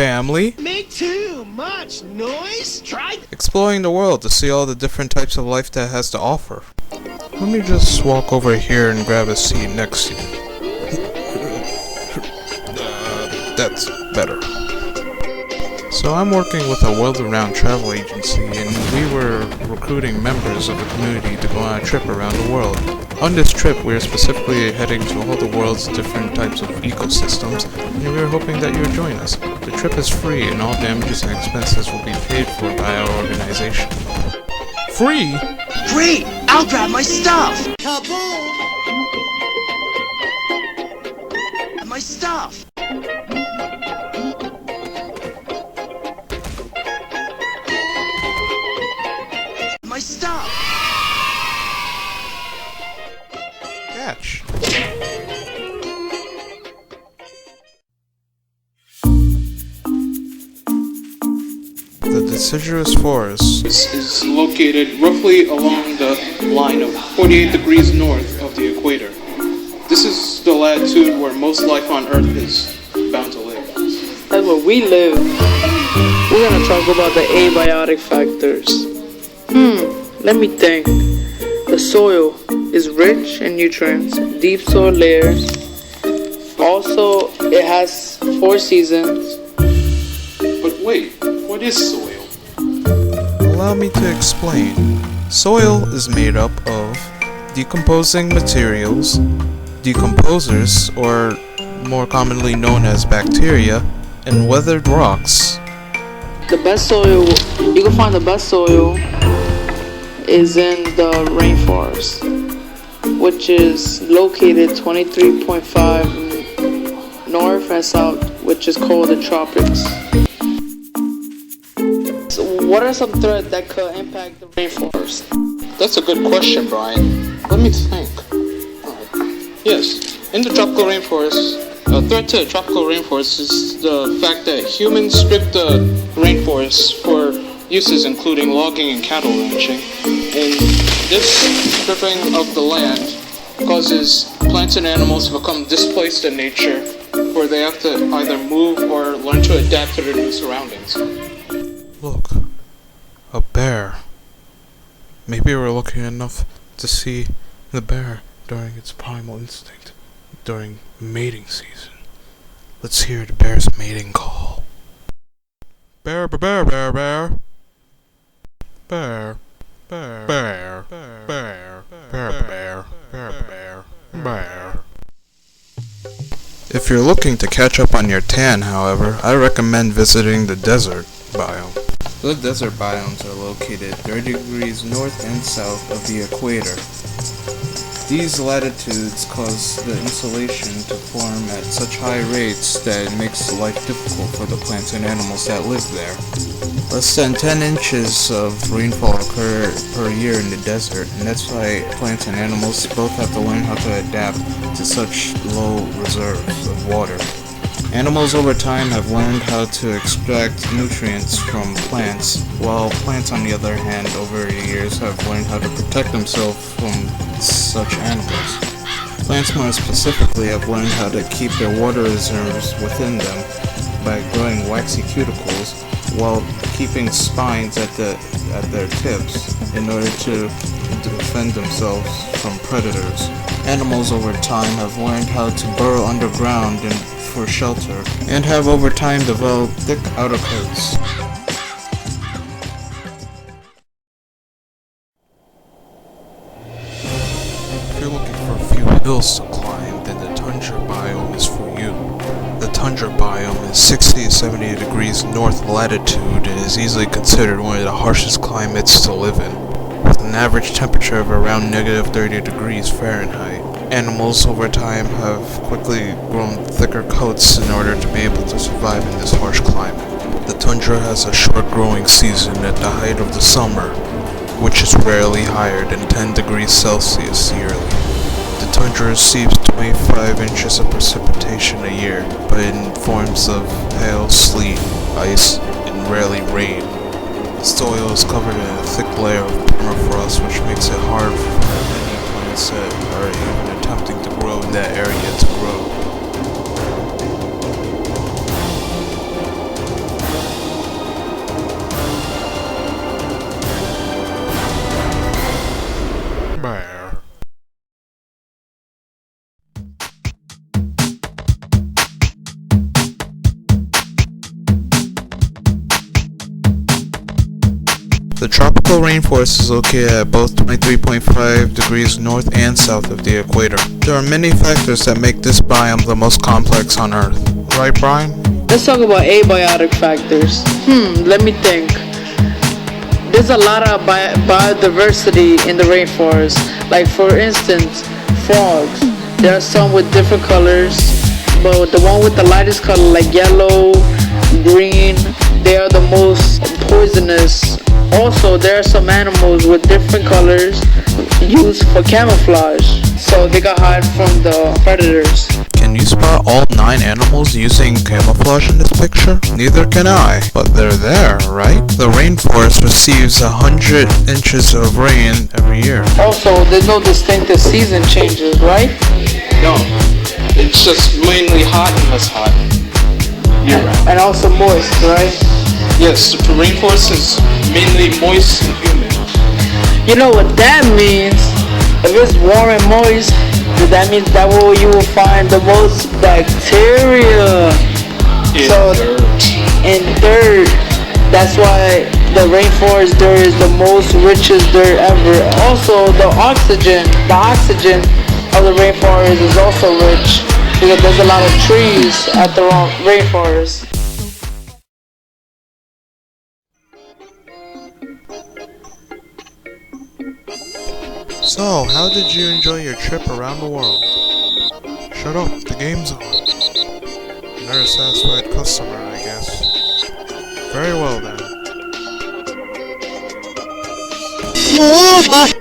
family. Make too much noise? Try Exploring the world to see all the different types of life that it has to offer. Let me just walk over here and grab a seat next to you. That's better. So I'm working with a world-renowned travel agency, and we were recruiting members of the community to go on a trip around the world. On this trip, we are specifically heading to all the world's different types of ecosystems, and we are hoping that you would join us. The trip is free, and all damages and expenses will be paid for by our organization. Free? Great! I'll grab my stuff! Kaboom! My stuff! My stuff! Catch. The deciduous forest is located roughly along the line of 48 degrees north of the equator. This is the latitude where most life on Earth is bound to live. That's where we live. We're gonna talk about the abiotic factors. Let me think. The soil is rich in nutrients, deep soil layers. Also, it has 4 seasons. But wait, what is soil? Allow me to explain. Soil is made up of decomposing materials, decomposers, or more commonly known as bacteria, and weathered rocks. The best soil, you can find the best soil is in the rainforest, which is located 23.5 north and south, which is called the tropics. So what are some threats that could impact the rainforest? That's a good question, Brian. Let me think. Yes, in the tropical rainforest, a threat to the tropical rainforest is the fact that humans strip the rainforest for uses including logging and cattle ranching. And this stripping of the land causes plants and animals to become displaced in nature, where they have to either move or learn to adapt to their new surroundings. Look, a bear. Maybe we're lucky enough to see the bear during its primal instinct, during mating season. Let's hear the bear's mating call. Bear, bear, bear, bear. Bear, bear, bear, bear, bear, bear, bear, bear, bear. If you're looking to catch up on your tan, however, I recommend visiting the desert biome. The desert biomes are located 30 degrees north and south of the equator. These latitudes cause the insulation to form at such high rates that it makes life difficult for the plants and animals that live there. Less than 10 inches of rainfall occur per year in the desert, and that's why plants and animals both have to learn how to adapt to such low reserves of water. Animals over time have learned how to extract nutrients from plants, while plants on the other hand over the years have learned how to protect themselves from such animals. Plants more specifically have learned how to keep their water reserves within them by growing waxy cuticles while keeping spines at their tips in order to defend themselves from predators. Animals over time have learned how to burrow underground for shelter, and have over time developed thick outer coats. If you're looking for a few hills to climb, then the tundra biome is for you. The tundra biome is 60 to 70 degrees north latitude and is easily considered one of the harshest climates to live in, with an average temperature of around negative 30 degrees Fahrenheit. Animals over time have quickly grown thicker coats in order to be able to survive in this harsh climate. The tundra has a short growing season at the height of the summer, which is rarely higher than 10 degrees Celsius yearly. The tundra receives 25 inches of precipitation a year, but in forms of hail, sleet, ice, and rarely rain. The soil is covered in a thick layer of permafrost, which makes it hard for many plants that are even attempting to grow in that area to grow. tropical rainforest is located at both 23.5 degrees north and south of the equator. There are many factors that make this biome the most complex on Earth. Right, Brian? Let's talk about abiotic factors. Let me think. There's a lot of biodiversity in the rainforest. Like for instance, frogs. There are some with different colors, but the one with the lightest color, like yellow, green, they are the most poisonous. Also, there are some animals with different colors used for camouflage, so they got hide from the predators. Can you spot all 9 animals using camouflage in this picture? Neither can I, but they're there, right? The rainforest receives 100 inches of rain every year. Also, there's no distinctive season changes, right? No, it's just mainly hot and less hot year-round. And also moist, right? Yes, the rainforest is mainly moist and humid. You know what that means? If it's warm and moist, that means that where you will find the most bacteria. In dirt. That's why the rainforest dirt is the most richest dirt ever. Also, the oxygen of the rainforest is also rich because there's a lot of trees at the rainforest. So, how did you enjoy your trip around the world? Shut up, the game's on. You're a satisfied customer, I guess. Very well then. Oh my